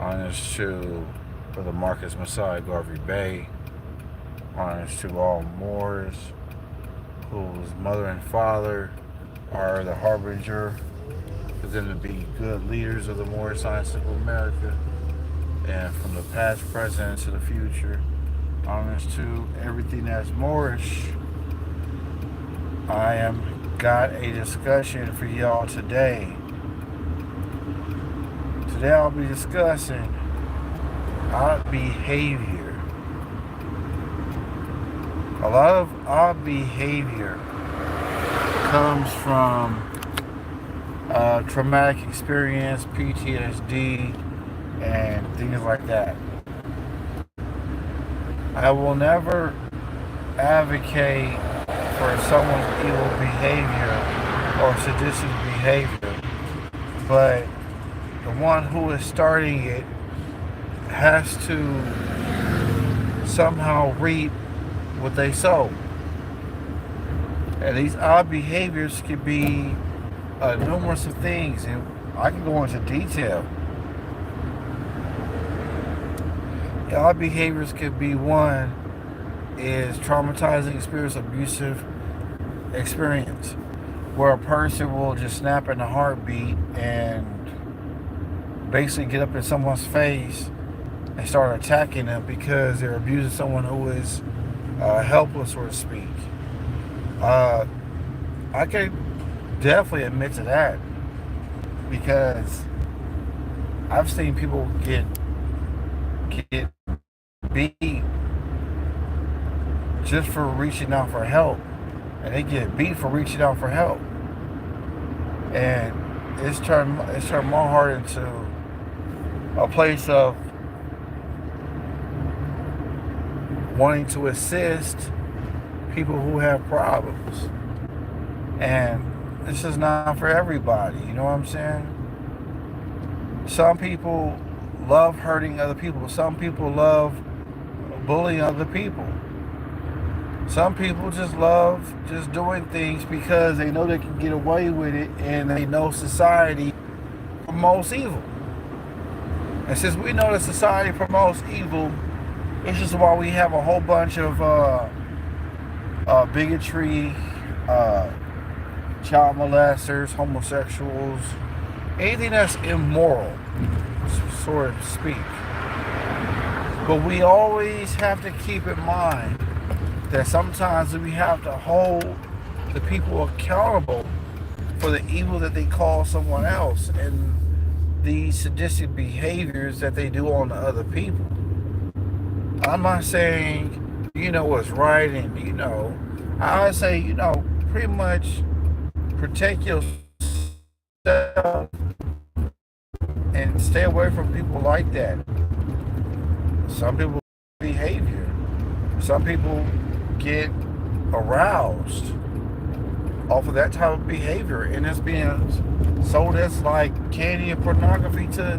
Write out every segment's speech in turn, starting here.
Honest to Brother Marcus Messiah Garvey Bay. Honest to all Moors whose mother and father are the harbinger for them to be good leaders of the Moorish Science of America, and from the past, present, to the future. Honest to everything that's Moorish. I am got a discussion for y'all today. Today I'll be discussing odd behavior. A lot of odd behavior comes from traumatic experience, PTSD, and things like that. I will never advocate for someone's evil behavior or sadistic behavior, but the one who is starting it has to somehow reap what they sow. And these odd behaviors could be numerous of things, and I can go into detail. The odd behaviors could be one is traumatizing experience, abusive experience, where a person will just snap in a heartbeat and basically get up in someone's face and start attacking them because they're abusing someone who is helpless, so to speak. I can definitely admit to that because I've seen people get beat just for reaching out for help, and they get beat for reaching out for help, and it's turned my heart into a place of wanting to assist people who have problems. And this is not for everybody, you know what I'm saying? Some people love hurting other people. Some people love bullying other people. Some people just love just doing things because they know they can get away with it, and they know society promotes evil. And since we know that society promotes evil, this is why we have a whole bunch of bigotry, child molesters, homosexuals, anything that's immoral, so to speak. But we always have to keep in mind that sometimes we have to hold the people accountable for the evil that they call someone else and the sadistic behaviors that they do on the other people. I'm not saying what's right, and I say pretty much protect yourself and stay away from people like that. Some people behavior. Some people get aroused off of that type of behavior, and it's being sold as like candy and pornography to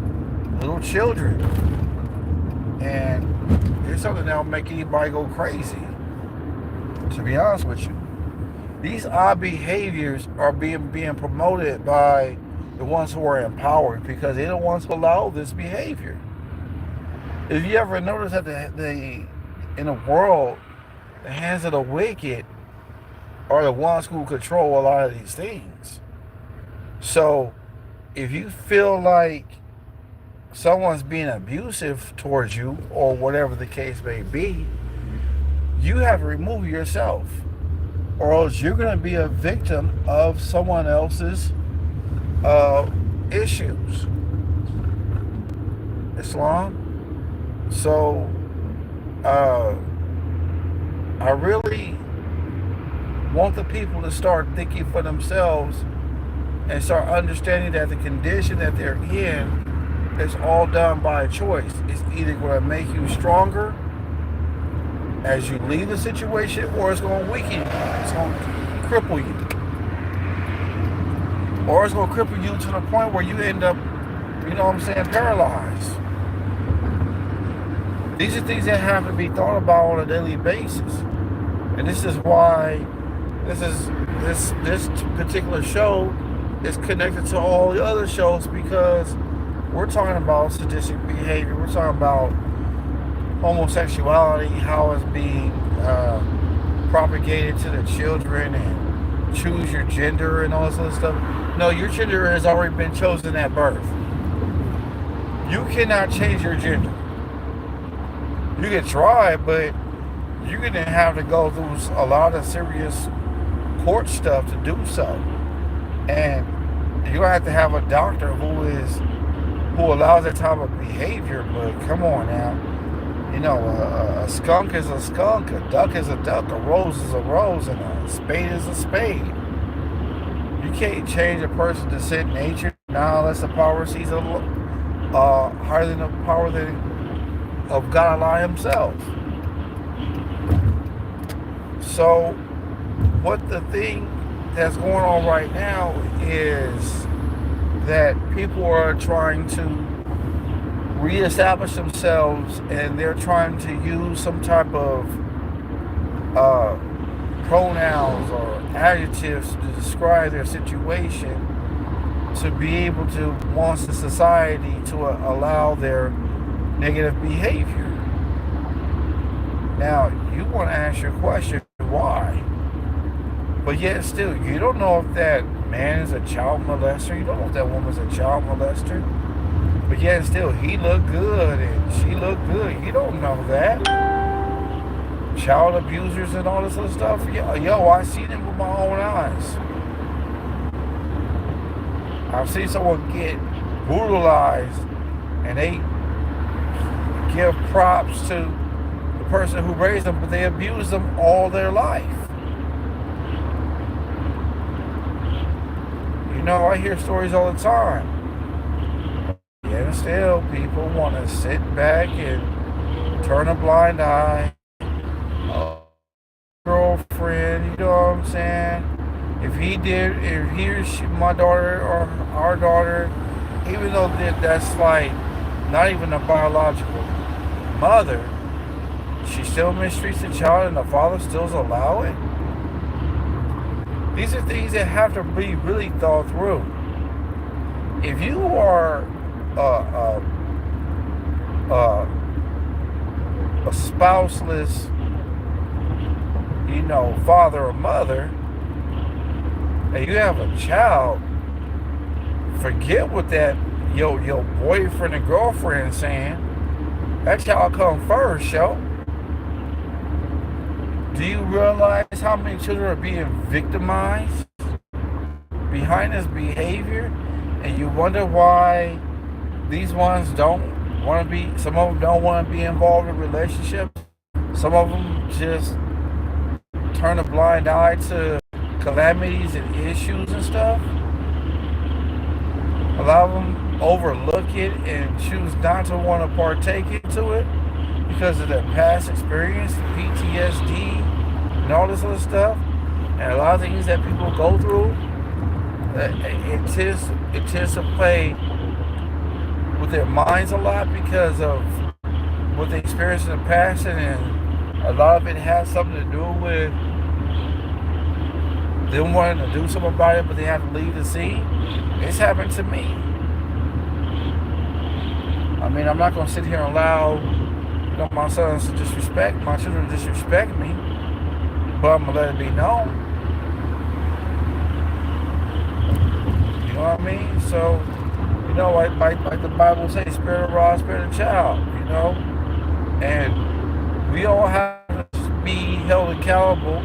little children. And it's something that'll make anybody go crazy, to be honest with you. These odd behaviors are being promoted by the ones who are empowered because they're the ones who allow this behavior. If you ever notice that in the world, the hands of the wicked are the ones who control a lot of these things. So if you feel like someone's being abusive towards you, or whatever the case may be, you have to remove yourself, or else you're going to be a victim of someone else's issues. Islam. So I really want the people to start thinking for themselves and start understanding that the condition that they're in is all done by choice. It's either going to make you stronger as you leave the situation, or it's going to weaken you. It's going to cripple you. Or it's going to cripple you to the point where you end up, paralyzed. These are things that have to be thought about on a daily basis. And this is why this particular show is connected to all the other shows, because We're talking about sadistic behavior. We're talking about homosexuality, how it's being propagated to the children, and choose your gender and all this other stuff. No, your gender has already been chosen at birth. You cannot change your gender. You can try, but you're going to have to go through a lot of serious court stuff to do so. And you're going to have a doctor who allows that type of behavior. But come on now. You know, a skunk is a skunk, a duck is a duck, a rose is a rose, and a spade is a spade. You can't change a person's descent nature now unless the power sees higher than the power of God Allah Himself. So, what the thing that's going on right now is that people are trying to reestablish themselves, and they're trying to use some type of pronouns or adjectives to describe their situation to be able to want the society to allow their negative behavior. Now, you want to ask your question, why? But yet still, you don't know if that man is a child molester. You don't know if that woman's a child molester. But yet still, he looked good and she looked good. You don't know that. Child abusers and all this other stuff. Yo, I see them with my own eyes. I've seen someone get brutalized and they give props to the person who raised them, but they abuse them all their life. You know, I hear stories all the time. And still, people want to sit back and turn a blind eye. Girlfriend, you know what I'm saying? If he or she, my daughter or our daughter, even though that's like not even a biological mother, she still mistreats the child and the father still allow it. These are things that have to be really thought through. If you are a spouseless, you know, father or mother, and you have a child, forget what that your boyfriend and girlfriend is saying. That child come first, yo. Do you realize how many children are being victimized behind this behavior? And you wonder why these ones don't want to be, some of them don't want to be involved in relationships. Some of them just turn a blind eye to calamities and issues and stuff. A lot of them overlook it and choose not to want to partake into it because of their past experience, PTSD, and all this other stuff. And a lot of things that people go through, it tends to play with their minds a lot because of what they experienced in the past, and a lot of it has something to do with them wanting to do something about it, but they have to leave the scene. It's happened to me. I mean, I'm not going to sit here and allow, you know, my sons to disrespect, my children to disrespect me, but I'm going to let it be known. You know what I mean? So, you know, like the Bible says, spirit of rod, spirit of child, you know? And we all have to be held accountable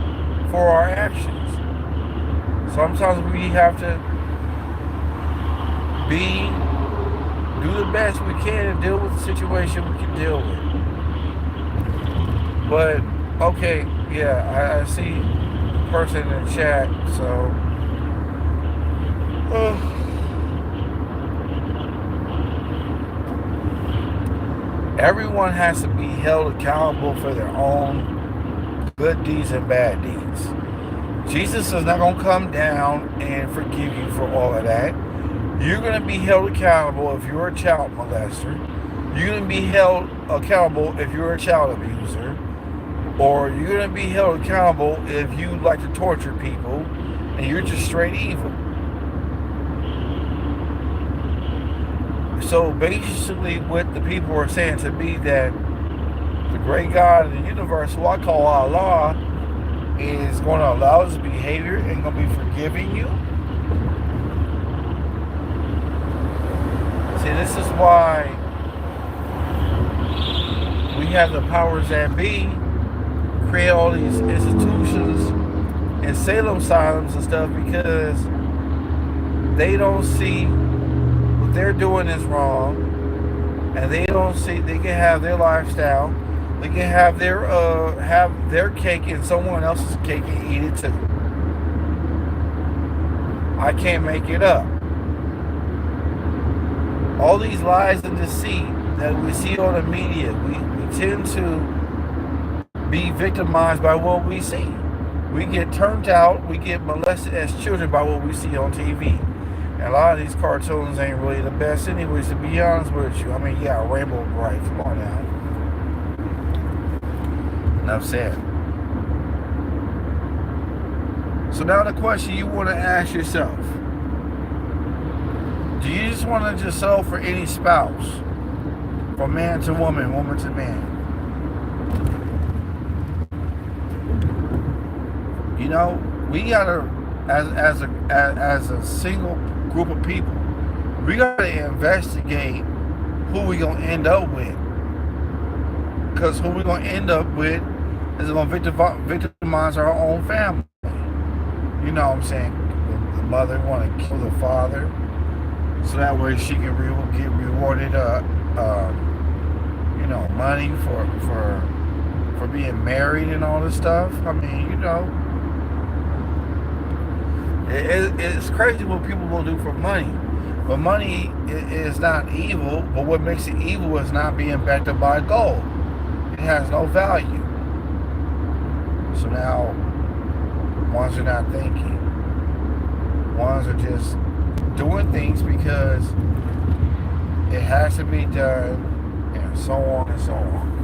for our actions. Sometimes we have to do the best we can and deal with the situation we can deal with. But, okay, yeah, I see the person in the chat, so... everyone has to be held accountable for their own good deeds and bad deeds. Jesus is not going to come down and forgive you for all of that. You're going to be held accountable if you're a child molester. You're going to be held accountable if you're a child abuser. Or you're going to be held accountable if you like to torture people and you're just straight evil. So basically, what the people are saying to me that the great God of the universe, who I call Allah, is going to allow this behavior and going to be forgiving you. See, this is why we have the powers that be create all these institutions and Salem asylums and stuff, because they don't see what they're doing is wrong, and they don't see they can have their lifestyle, they can have their cake and someone else's cake and eat it too. I can't make it up. All these lies and deceit that we see on the media, we tend to be victimized by what we see. We get turned out, we get molested as children by what we see on TV. And a lot of these cartoons ain't really the best anyways, to be honest with you. I mean, yeah, Rainbow Bright, come on now. Enough said. So now the question you want to ask yourself, do you just want to just settle for any spouse? From man to woman, woman to man? You know, we gotta, as a single group of people, we gotta investigate who we gonna end up with. Because who we gonna end up with is gonna victimize our own family. You know what I'm saying? The mother wanna kill the father, so that way she can get rewarded, you know, money for being married and all this stuff. I mean, you know. It's crazy what people will do for money. But money is not evil, but what makes it evil is not being backed up by gold. It has no value. So now, ones are not thinking. Ones are just doing things because it has to be done, and so on and so on.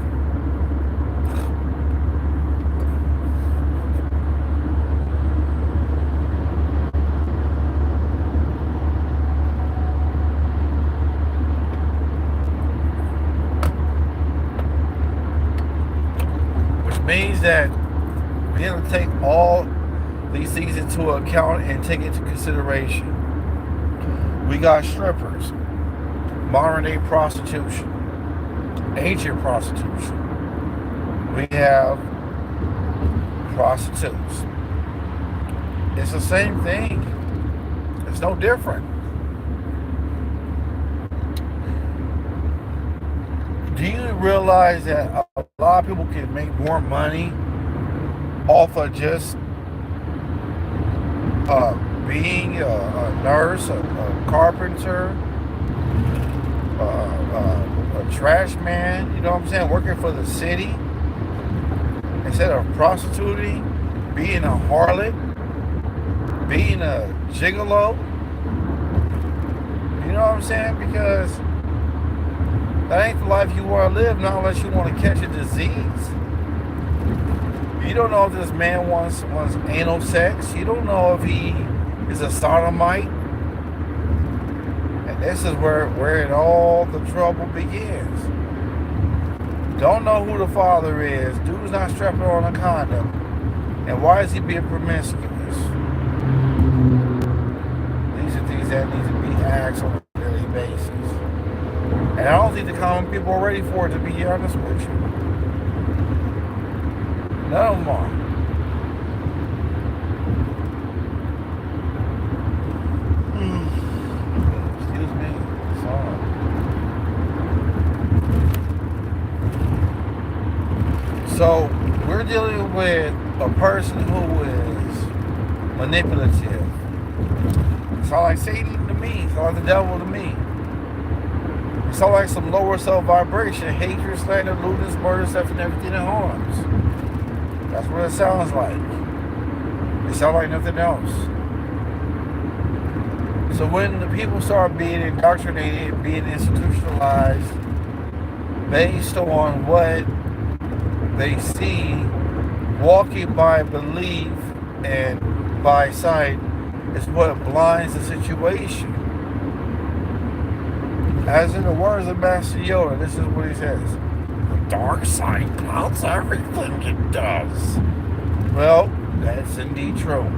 Means that we have to take all these things into account and take into consideration. We got strippers, modern day prostitution, ancient prostitution. We have prostitutes. It's the same thing. It's no different. Do you realize that a lot of people can make more money off of just being a nurse, a carpenter, a trash man, you know what I'm saying, working for the city, instead of prostituting, being a harlot, being a gigolo? You know what I'm saying? Because that ain't the life you want to live, not unless you want to catch a disease. You don't know if this man wants anal sex. You don't know if he is a sodomite. And this is where all the trouble begins. Don't know who the father is. Dude's not strapping on a condom. And why is he being promiscuous? These are things that need to be asked on a daily basis. And I don't think the common people are ready for it, to be honest with you. None of them are. Excuse me. Sorry. So, we're dealing with a person who is manipulative. It's all like Satan to me. It's all like the devil to me. It's all like some lower self vibration, hatred, slander, lewdness, murder, theft, and everything that harms. That's what it sounds like. It sounds like nothing else. So when the people start being indoctrinated, being institutionalized, based on what they see, walking by belief and by sight is what blinds the situation. As in the words of Master Yoda, this is what he says. The dark side clouds everything it does. Well, that's indeed true.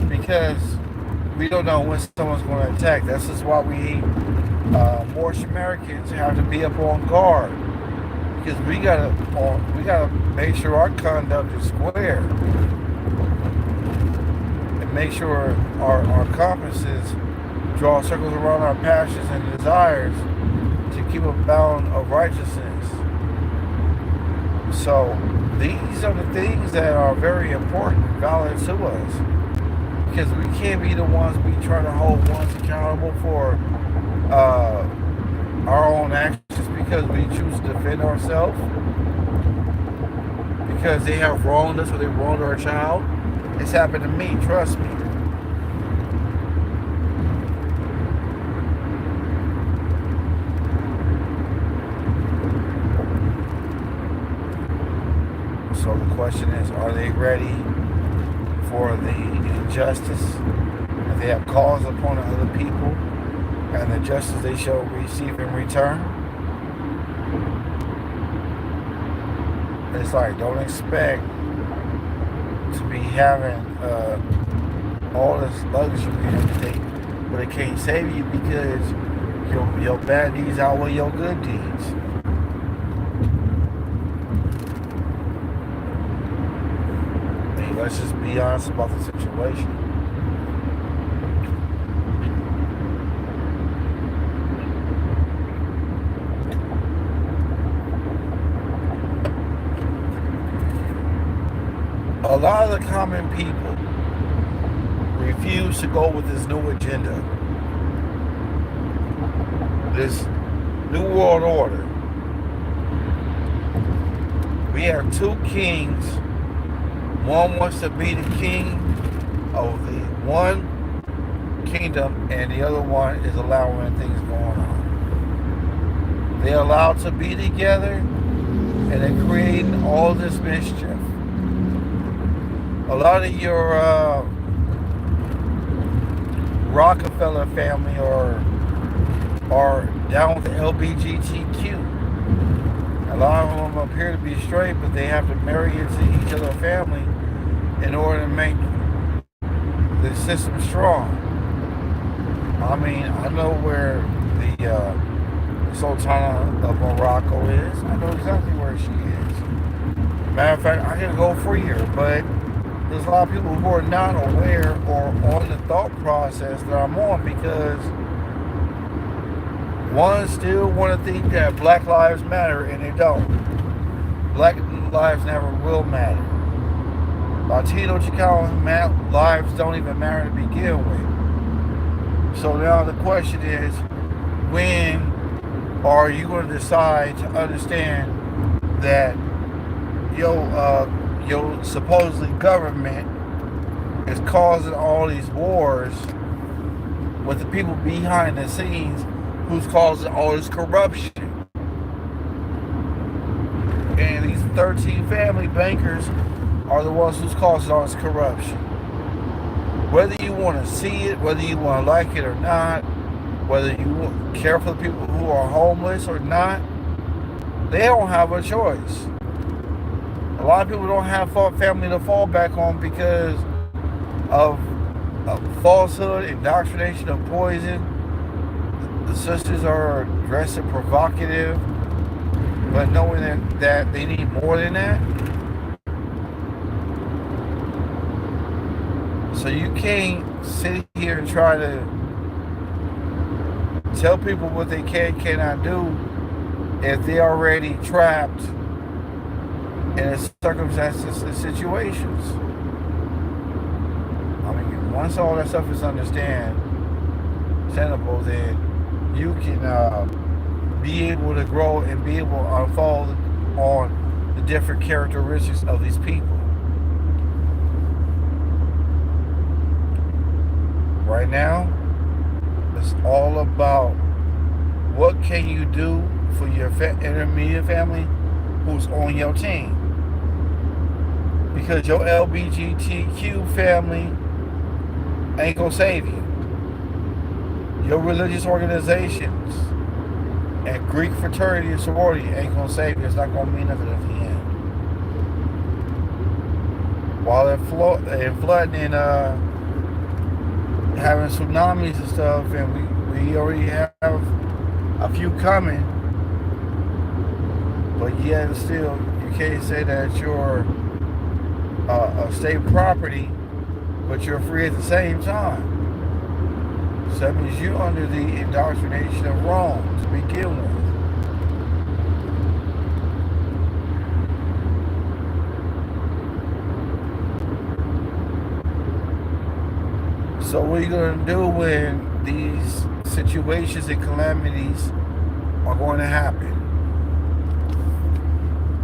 Because we don't know when someone's going to attack. This is why most Americans have to be up on guard. Because we gotta make sure our conduct is square. And make sure our compasses draw circles around our passions and desires to keep a bound of righteousness. So these are the things that are very important and valid to us. Because we can't be the ones we try to hold ones accountable for our own actions because we choose to defend ourselves. Because they have wronged us or they wronged our child. It's happened to me, trust me. So the question is, are they ready for the injustice that they have caused upon other people and the justice they shall receive in return? It's like, don't expect to be having all this luxury and everything, but it can't save you because your bad deeds outweigh your good deeds. Let's just be honest about the situation. A lot of the common people refuse to go with this new agenda, this new world order. We have two kings. One wants to be the king of the one kingdom, and the other one is allowing things going on. They're allowed to be together, and they're creating all this mischief. A lot of your Rockefeller family are down with the LGBTQ. A lot of them appear to be straight, but they have to marry into each other's family in order to make the system strong. I mean, I know where the Sultana of Morocco is. I know exactly where she is. Matter of fact, I can go for her, but there's a lot of people who are not aware or on the thought process that I'm on because one still want to think that Black Lives Matter, and they don't. Black lives never will matter. Latino Chicano lives don't even matter to begin with. So now the question is, when are you going to decide to understand that your supposedly government is causing all these wars with the people behind the scenes who's causing all this corruption? And these 13 family bankers are the ones who's causing all this corruption. Whether you want to see it, whether you want to like it or not, whether you care for the people who are homeless or not, they don't have a choice. A lot of people don't have family to fall back on because of falsehood, indoctrination of poison. The sisters are dressed provocative, but knowing that they need more than that. So you can't sit here and try to tell people what they cannot do if they're already trapped in circumstances and situations. I mean, once all that stuff is understandable, then you can be able to grow and be able to unfold on the different characteristics of these people. Right now, it's all about what can you do for your intermediate family who's on your team. Because your LGBTQ family ain't gonna save you. Your religious organizations and Greek fraternity and sorority ain't gonna save you. It's not gonna mean nothing at the end. While they're flooding and having tsunamis and stuff, and we already have a few coming, but yet still you can't say that you're a state property, but you're free at the same time. So that means you're under the indoctrination of Rome to begin with. So what are you going to do when these situations and calamities are going to happen?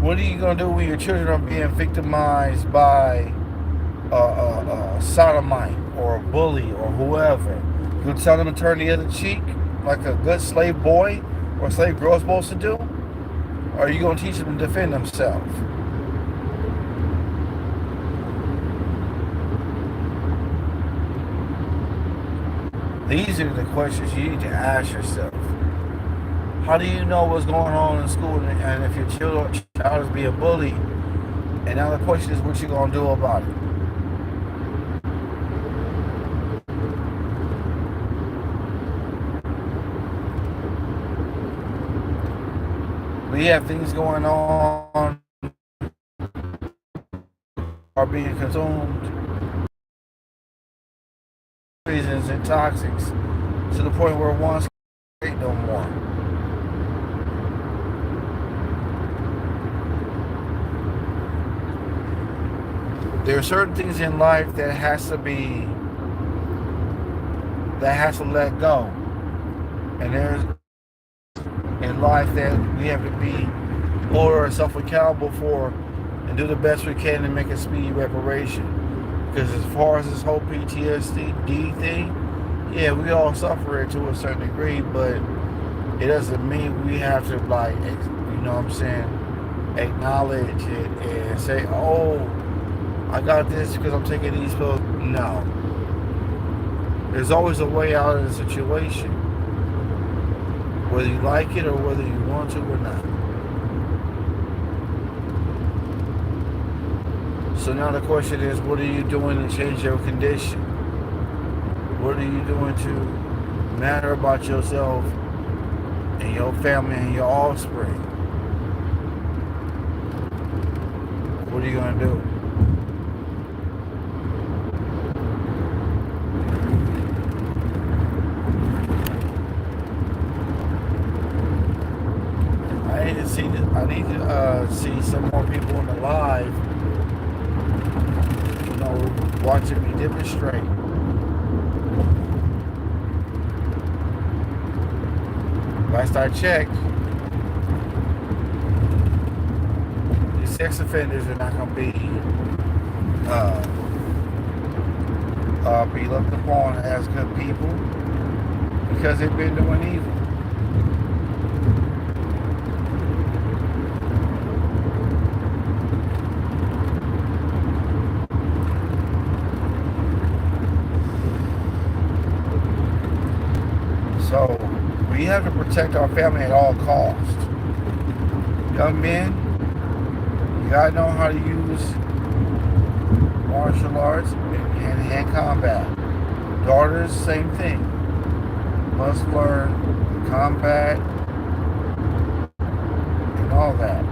What are you going to do when your children are being victimized by a sodomite or a bully or whoever? You going to tell them to turn the other cheek like a good slave boy or slave girl is supposed to do? Or are you going to teach them to defend themselves? These are the questions you need to ask yourself. How do you know what's going on in school, and if your child is being bullied? And now the question is, what you gonna do about it? We have things going on, are being consumed, poisons and toxics, to the point where one ain't no more. There are certain things in life that has to let go. And there's in life that we have to hold ourselves accountable for and do the best we can to make a speedy reparation. Because as far as this whole PTSD thing, yeah, we all suffer it to a certain degree, but it doesn't mean we have to, like, you know what I'm saying, acknowledge it and say, oh, I got this because I'm taking these pills. No. There's always a way out of the situation, whether you like it or whether you want to or not. So now the question is, what are you doing to change your condition? What are you doing to matter about yourself and your family and your offspring? What are you going to do? I need to see some more people in the live, you know, watching me demonstrate. Last I checked, these sex offenders are not going to be looked upon as good people because they've been doing evil. So we have to protect our family at all costs. Young men, you gotta know how to use martial arts and hand-to-hand combat. Daughters, same thing. Must learn combat and all that.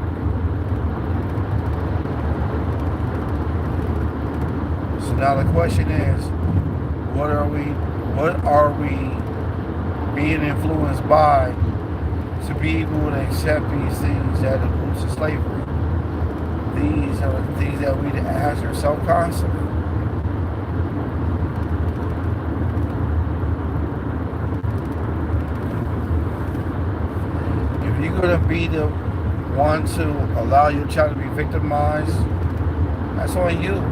So now the question is, what are we being influenced by to be able to accept these things that includes slavery? These are the things that we need to ask ourselves constantly. If you're going to be the one to allow your child to be victimized, that's on you.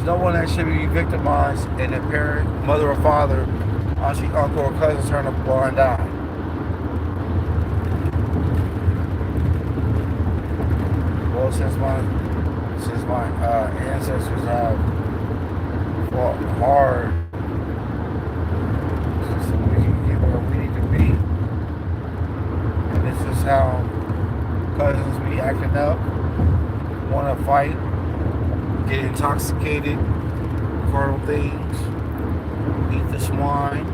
No one that should be victimized and a parent, mother or father, auntie, uncle or cousin turn a blind eye. Well, since my ancestors have fought hard so we can get where we need to be. And this is how cousins be acting up, want to fight, get intoxicated, carnal things, eat the swine.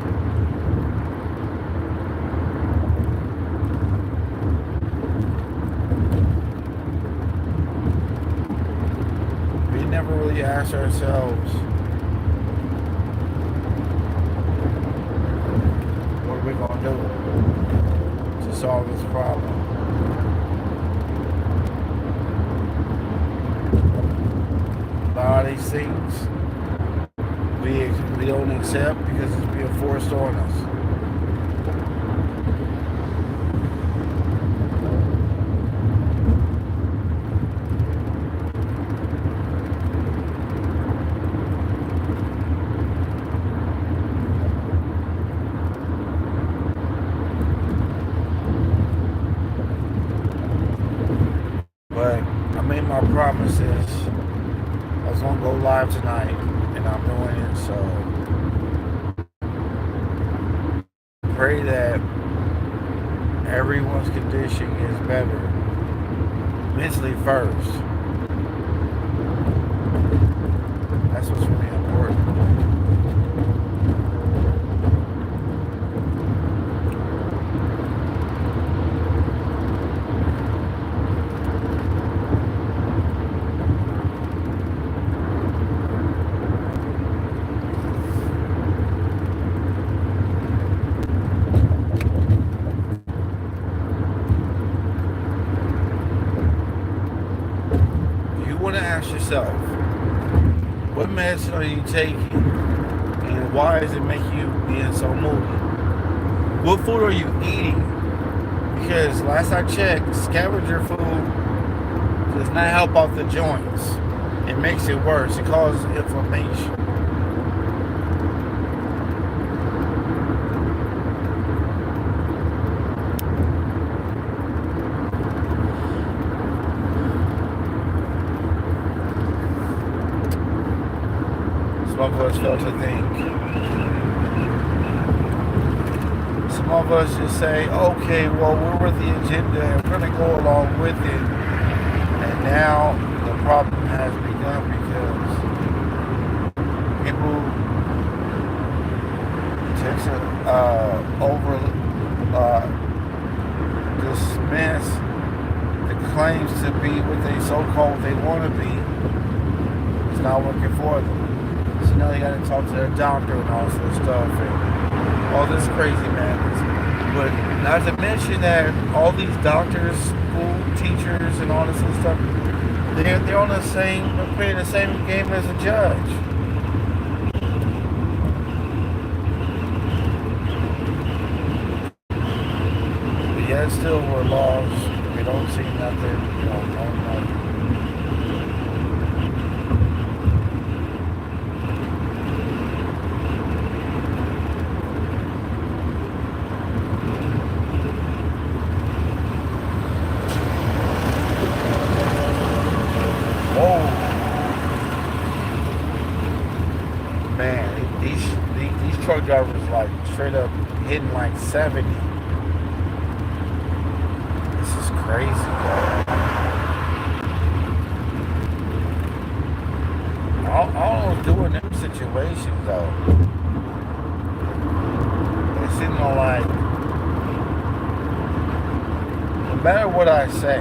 We never really ask ourselves, what are we going to do to solve this problem? A lot of these things we don't accept because it's being forced on us. But I made my promises. I was gonna go live tonight, and I'm doing it. So pray that everyone's condition is better mentally first. That's what's really important. Ask yourself, what medicine are you taking and why does it make you being so moody? What food are you eating? Because last I checked, scavenger food does not help out the joints. It makes it worse. It causes inflammation. Some of us fail to think. Some of us just say, okay, well, we're with the agenda and we're going to go along with it. And now the problem has begun because people tend to dismiss the claims to be what they so-called they want to be. It's not working for them. So now they got to talk to their doctor and all sorts of stuff and all this crazy madness. But not to mention that all these doctors, school teachers, and all this other stuff, they're on the same, they're playing the same game as a judge. But yet still we're lost. We don't see nothing, you know, nothing. These truck drivers like straight up hitting like 70. This is crazy, bro. All I was doing in them situations though, it seemed like no matter what I say,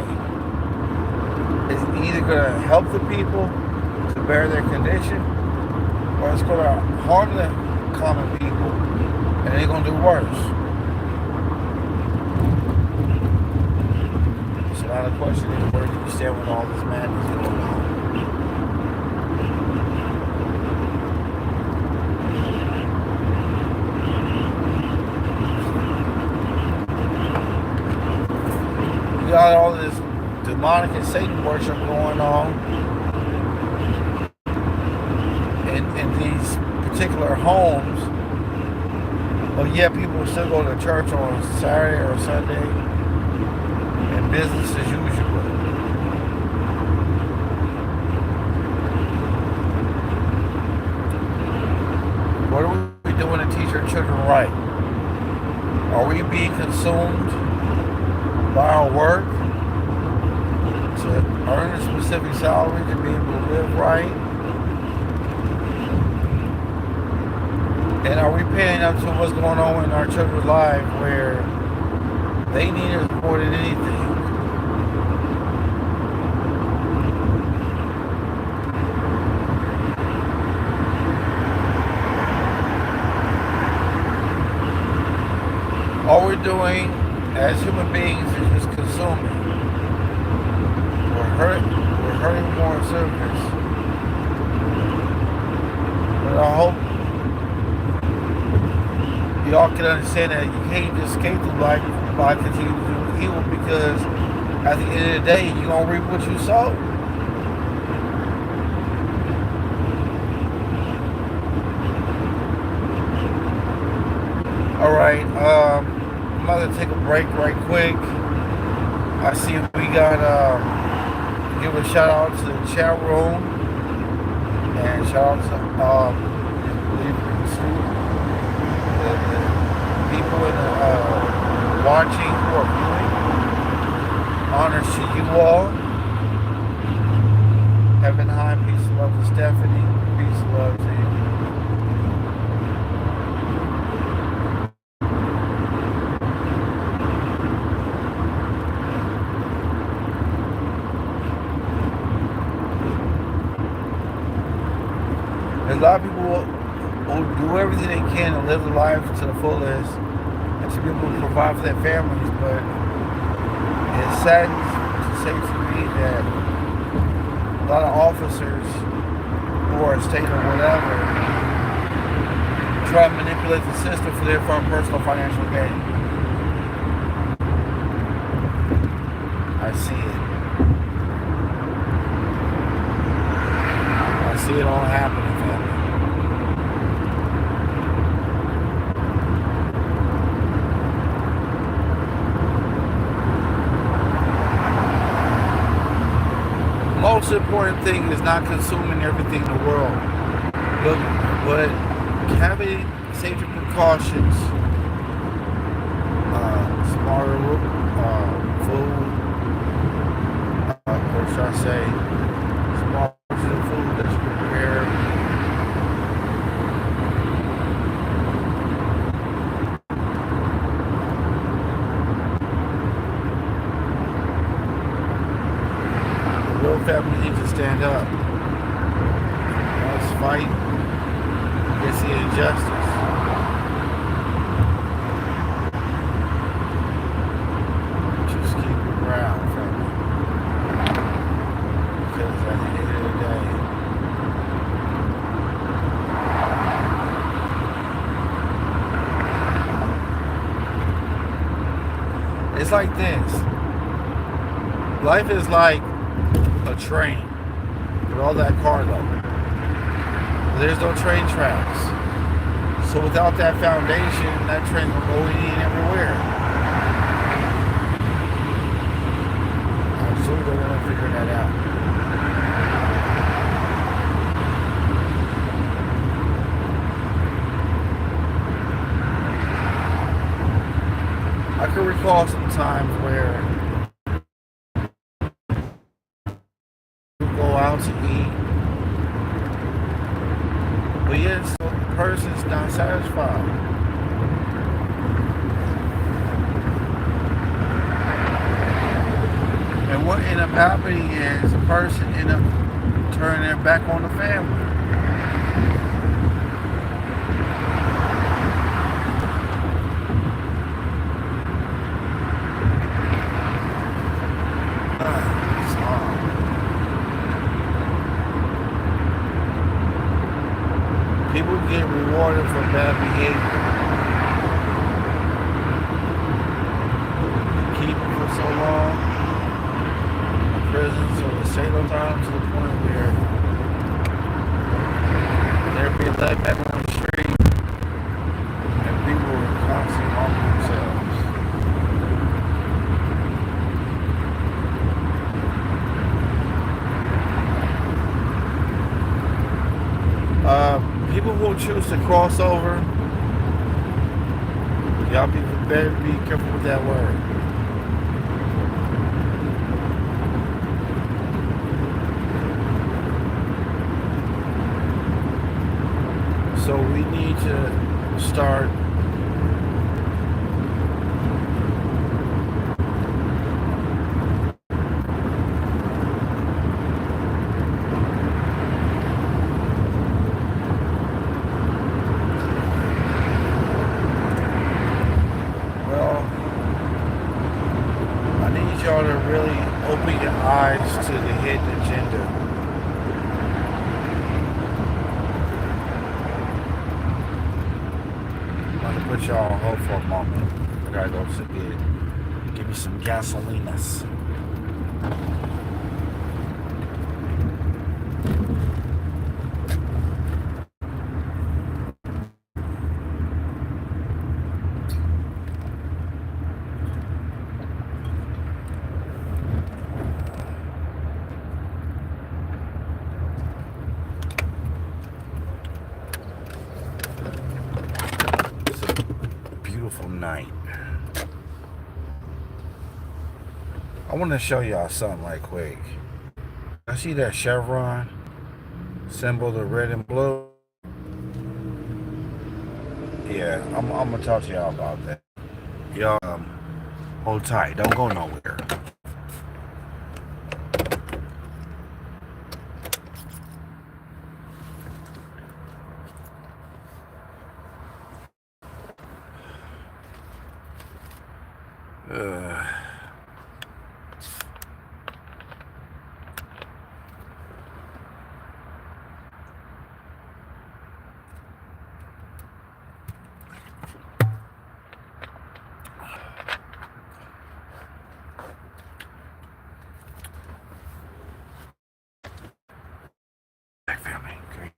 it's either gonna help the people to bear their condition, or it's gonna harm the common people, and they're gonna do worse. So now the question is, where do you stand with all this madness going on? You got all this demonic and Satan worship going on in these particular homes, but yet people still go to church on Saturday or Sunday and business as usual. right? Are we being consumed by our work to earn a specific salary to be able to live right? And are we paying up to what's going on in our children's lives where they need us more than anything? All we're doing as human beings is just consuming. We're hurting more in service. But I hope y'all can understand that you can't just escape through life by continuing to do evil, because at the end of the day, you're going to reap what you sow. Alright, I'm about to take a break right quick. I see we got, give a shout out to the chat room, and shout out to, the people in the watching or viewing. Honor to you all. Heaven high, peace and love to Stephanie, peace and love to you. There's a lot of people will do everything they can to live their life to the fullest and to be able to provide for their families, but it saddens to say to me that a lot of officers who are state or whatever try to manipulate the system for their own personal financial gain. I see it. I see it all happening, family. Most important thing is not consuming everything in the world, but having safety precautions, smarter food, or should I say, smarter food that you prepare. The real family needs to stand up. Let's fight against the injustice. Just keep it ground, family. Because at the end of the day, it's like this. Life is like a train with all that cargo. There's no train tracks. So without that foundation, that train will go in and everywhere. I'm sure they're going to figure that out. I can recall some times where go out to eat, but yet the person's not satisfied. And what ended up happening is the person ended up turning their back on the family. People get rewarded for bad behavior. Keep them for so long in prisons or the state time to the point where they're being let back on the street and people are constantly harming themselves. People who choose to cross over Y'all better be careful with that word. So we need to start y'all to really open your eyes to the hidden agenda. I'm gonna put y'all on hold for a moment. I gotta go to give me some gasolinas. Beautiful night. I want to show y'all something right quick. I see that chevron symbol, the red and blue. Yeah, I'm gonna talk to y'all about that. Y'all hold tight. Don't go nowhere. Family, great.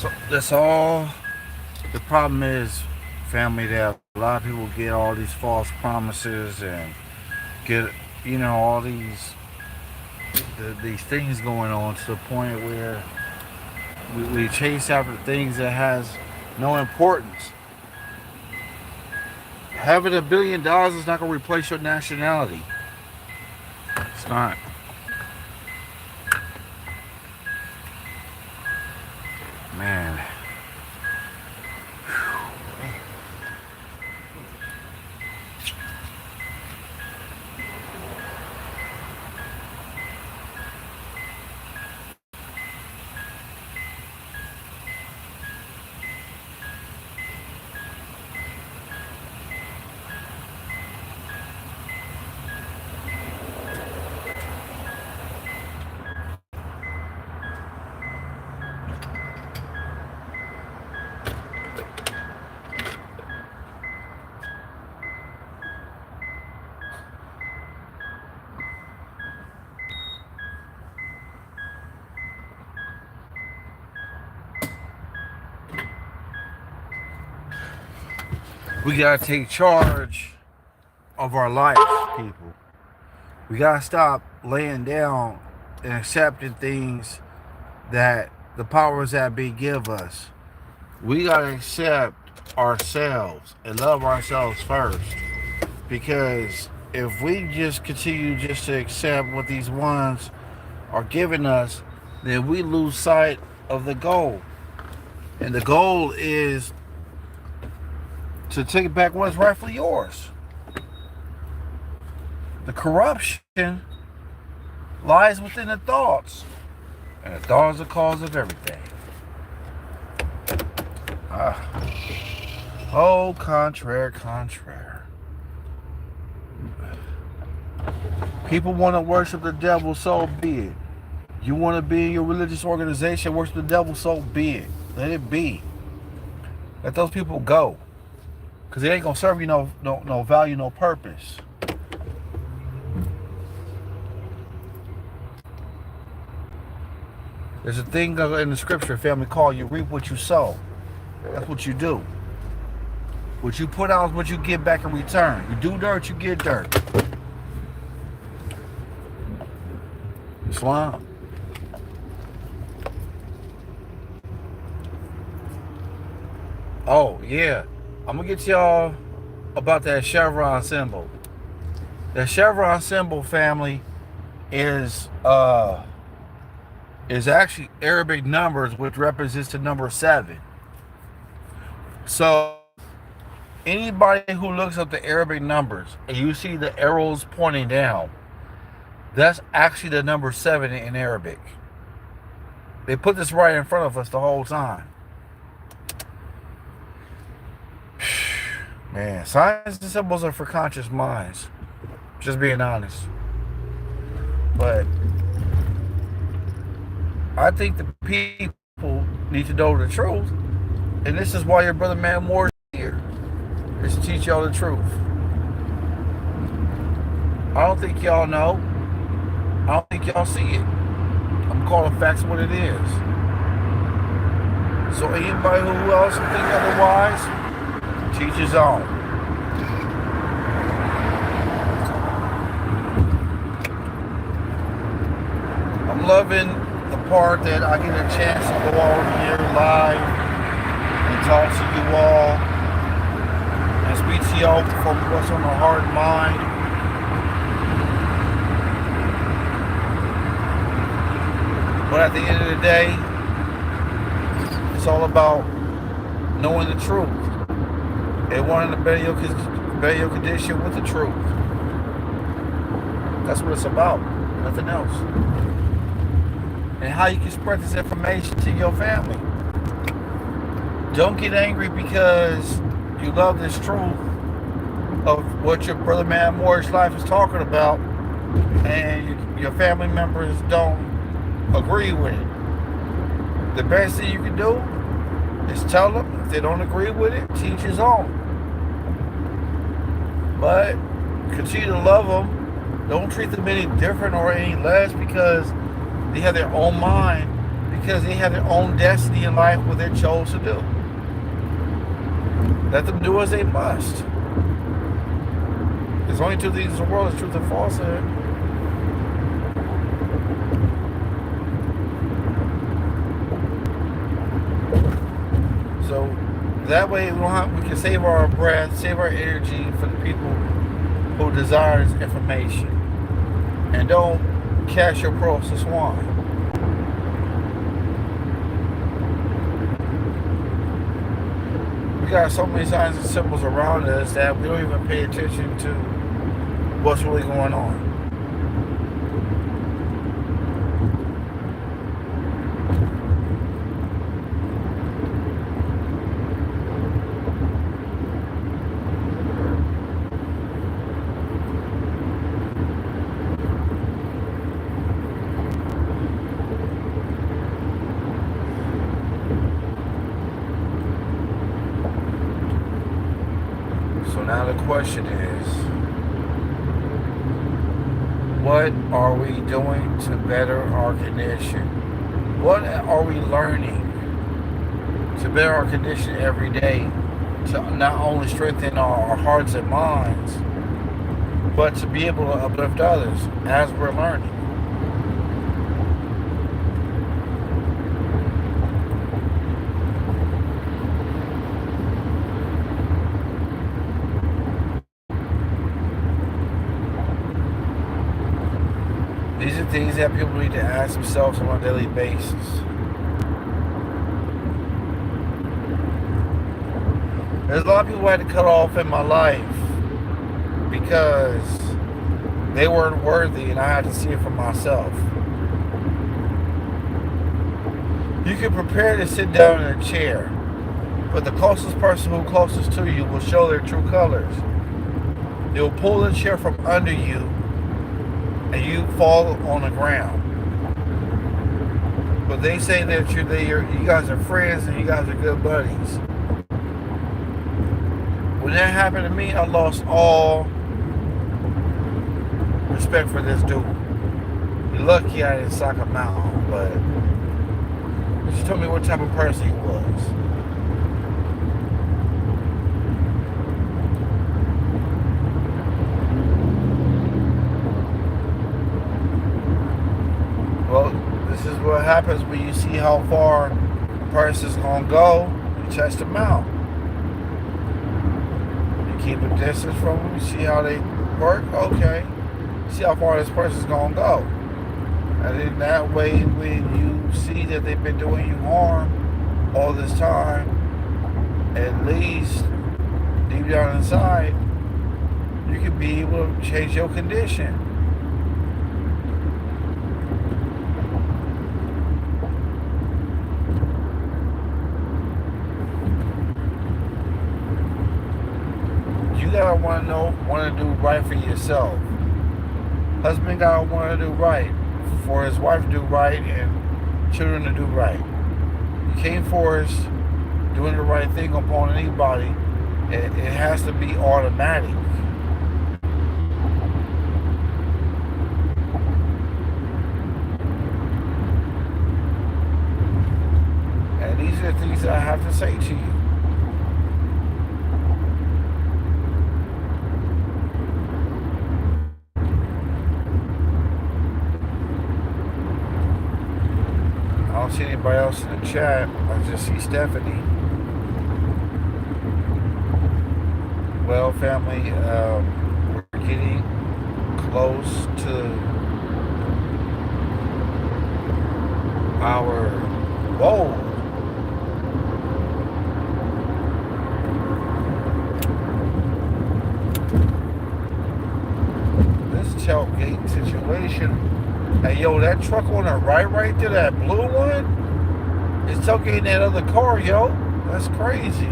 So that's all. The problem is, family, that a lot of people get all these false promises and get, all these things going on to the point where we chase after things that has no importance. Having $1 billion is not going to replace your nationality. It's not. Man. We gotta take charge of our life, people. We gotta stop laying down and accepting things that the powers that be give us. We gotta accept ourselves and love ourselves first. Because if we just continue just to accept what these ones are giving us, then we lose sight of the goal. And the goal is to take back what's rightfully yours. The corruption lies within the thoughts. And the thought is the cause of everything. Oh, contraire. People want to worship the devil, so be it. You want to be in your religious organization, worship the devil, so be it. Let it be. Let those people go. Because they ain't going to serve you no value, no purpose. There's a thing in the scripture, family, called you reap what you sow. That's what you do. What you put out is what you get back in return. You do dirt, you get dirt. Islam. Oh, yeah. I'm going to get y'all about that chevron symbol. The chevron symbol, family, is actually Arabic numbers, which represents the number 7. So anybody who looks up the Arabic numbers and you see the arrows pointing down, that's actually the number 7 in Arabic. They put this right in front of us the whole time. Man, signs and symbols are for conscious minds. Just being honest. But I think the people need to know the truth. And this is why your brother Man Moore is here. Is to teach y'all the truth. I don't think y'all know. I don't think y'all see it. I'm calling facts what it is. So anybody who else think otherwise, teach his own. I'm loving the part that I get a chance to go over here live and talk to you all and speak to y'all from what's on my heart and mind. But at the end of the day, it's all about knowing the truth. They wanted to better your condition with the truth. That's what it's about. Nothing else. And how you can spread this information to your family. Don't get angry because you love this truth of what your brother Man Moore's life is talking about, and your family members don't agree with it. The best thing you can do is tell them. If they don't agree with it, teach his own. But continue to love them. Don't treat them any different or any less because they have their own mind. because they have their own destiny in life, what they chose to do. Let them do as they must. There's only two things in the world: is truth and falsehood. So that way we can save our breath, save our energy for the people who desires information, and don't cast your pearls to swine. We got so many signs and symbols around us that we don't even pay attention to what's really going on. So now the question is, what are we doing to better our condition? What are we learning to better our condition every day to not only strengthen our hearts and minds, but to be able to uplift others as we're learning? These are things that people need to ask themselves on a daily basis. There's a lot of people I had to cut off in my life because they weren't worthy, and I had to see it for myself. You can prepare to sit down in a chair, but the closest person who's closest to you will show their true colors. They'll pull the chair from under you, and you fall on the ground. But they say that you guys are friends and you guys are good buddies. When that happened to me, I lost all respect for this dude. You're lucky I didn't sock him out, but just told me what type of person he was. Well, this is what happens when you see how far a person's going to go. You test them out. You keep a distance from them. You see how they work. Okay. See how far this person's going to go. And in that way, when you see that they've been doing you harm all this time, at least deep down inside, you can be able to change your condition. You gotta want to do right for yourself. Husband gotta want to do right for his wife to do right and children to do right. You can't force doing the right thing upon anybody. It has to be automatic. And these are the things that I have to say to you. I don't see anybody else in the chat. I just see Stephanie. Well, family, we're getting close to our goal. This tailgate situation. Hey, yo, that truck on the right there, that blue one, is tailgating that other car, yo. That's crazy.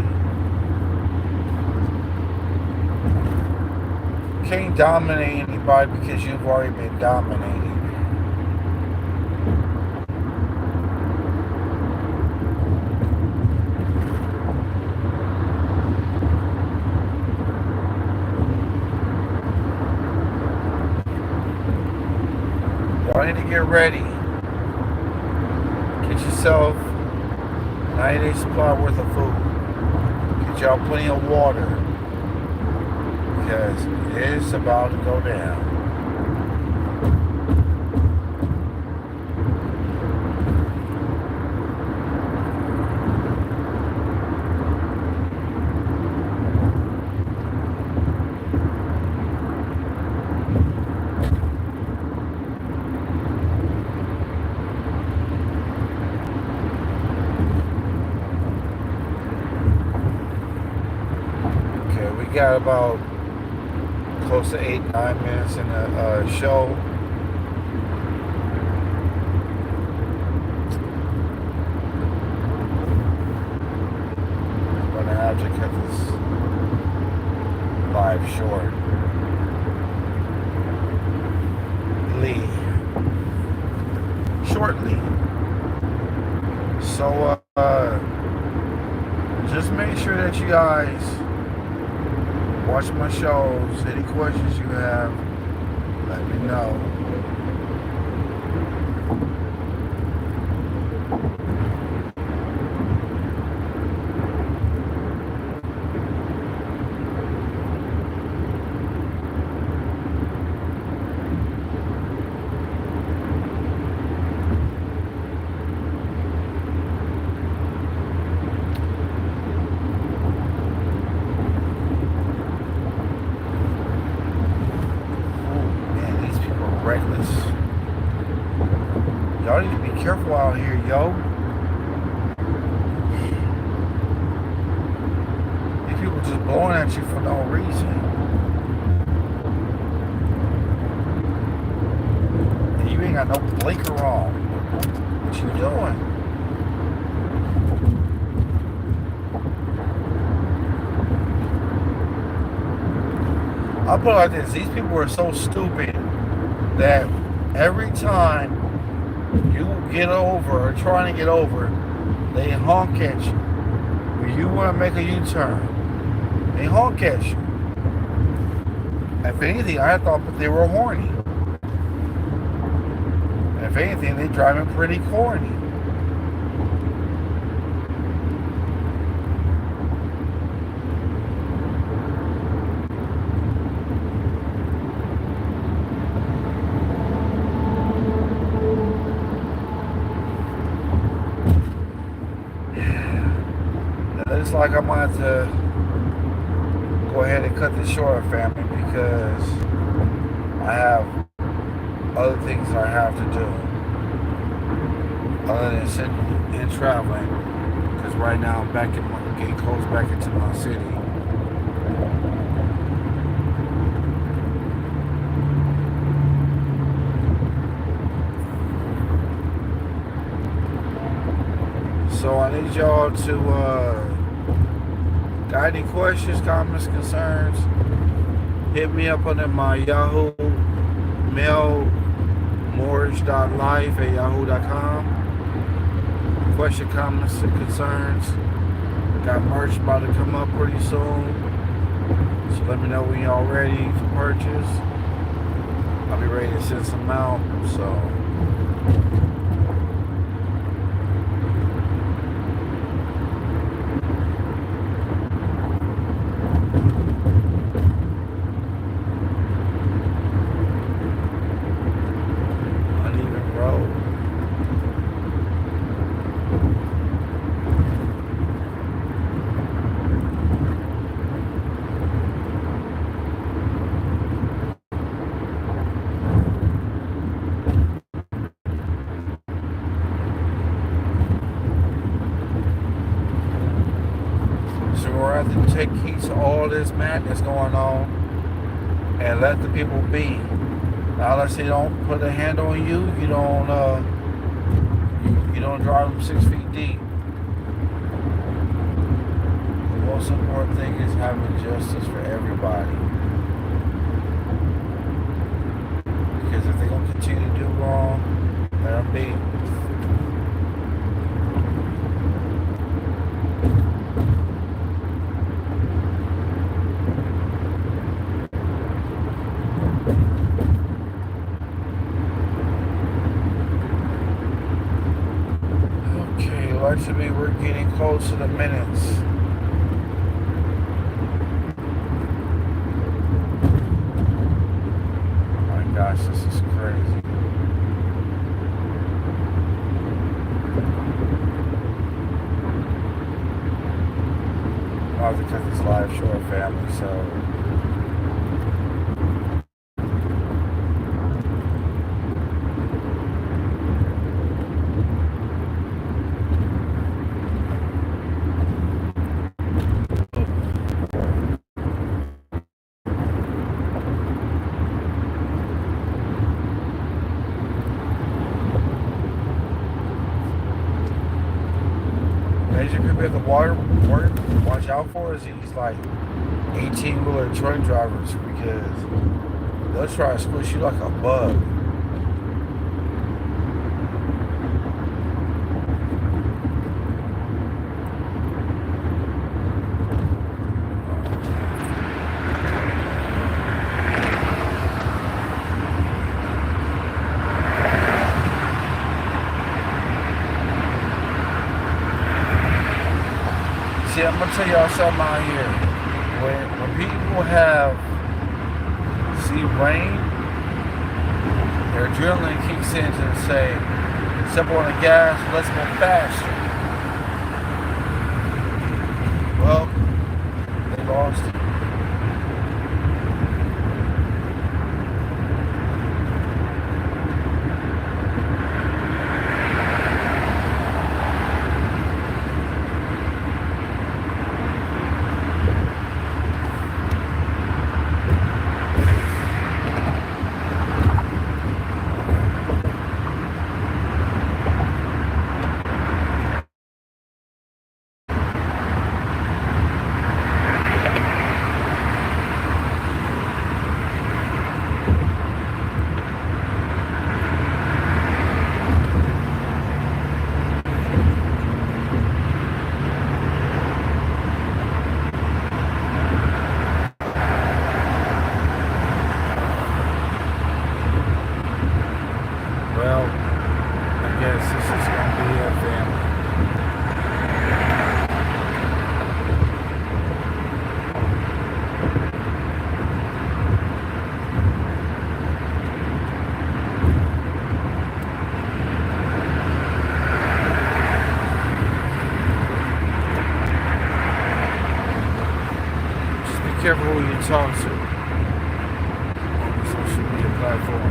Can't dominate anybody because you've already been dominated. Y'all need to get ready. Get your yourself 90-day supply worth of food. Get y'all plenty of water. Because it's about to go down. Okay, we got about close to 8-9 minutes in the show. I'm gonna have to cut this live short. Shortly. So just make sure that you guys watch my shows. Any questions you have, let me know. Reckless. Y'all need to be careful out here, yo. These people just blowing at you for no reason. And you ain't got no blinker on. What you doing? I'll put it like this. These people are so stupid that every time you get over or trying to get over, they honk at you. When you want to make a U-turn, they honk at you. If anything, I thought that they were horny. If anything, they driving pretty corny. It's like I'm going to have to go ahead and cut this short, family, because I have other things that I have to do other than sitting and traveling, because right now I'm getting close back into my city. So I need y'all to got any questions, comments, concerns, hit me up under my Yahoo mail, mortgage.life@yahoo.com. Question, comments, and concerns. Got merch about to come up pretty soon. So let me know when y'all ready to purchase. I'll be ready to send some out. So we're going to have to take heed to all this madness going on and let the people be. Now, unless they don't put a hand on you, you don't drive them 6 feet deep. The most important thing is having justice for everybody. Because if they're going to continue to do wrong, let them be. to me we're getting close to the minutes. Oh my gosh, this is crazy. I'll have to cut this live short, family, so major people at the water watch out for is these like 18-wheeler truck drivers, because they'll try to squish you like a bug. See, I'm gonna tell y'all something out here. When people see rain, their adrenaline kicks in to say, step on the gas, let's go faster. Well, they lost it. Well, I guess this is gonna be it, family. Just be careful who you talk to on social media platforms.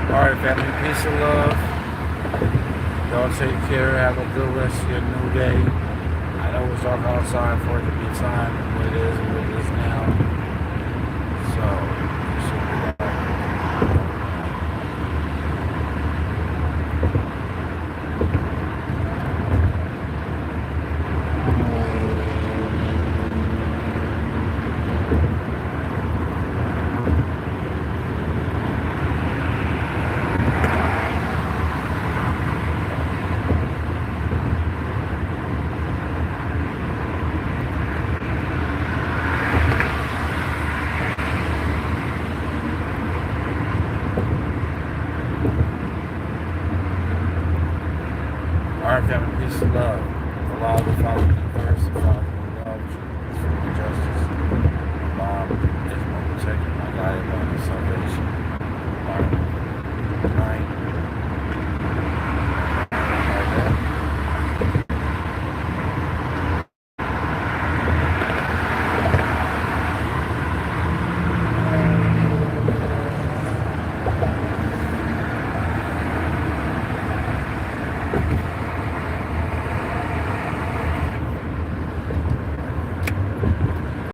Alright, family, peace and love. Y'all take care. Have a good rest of your new day. I know it's dark outside for it to be time, but it is what it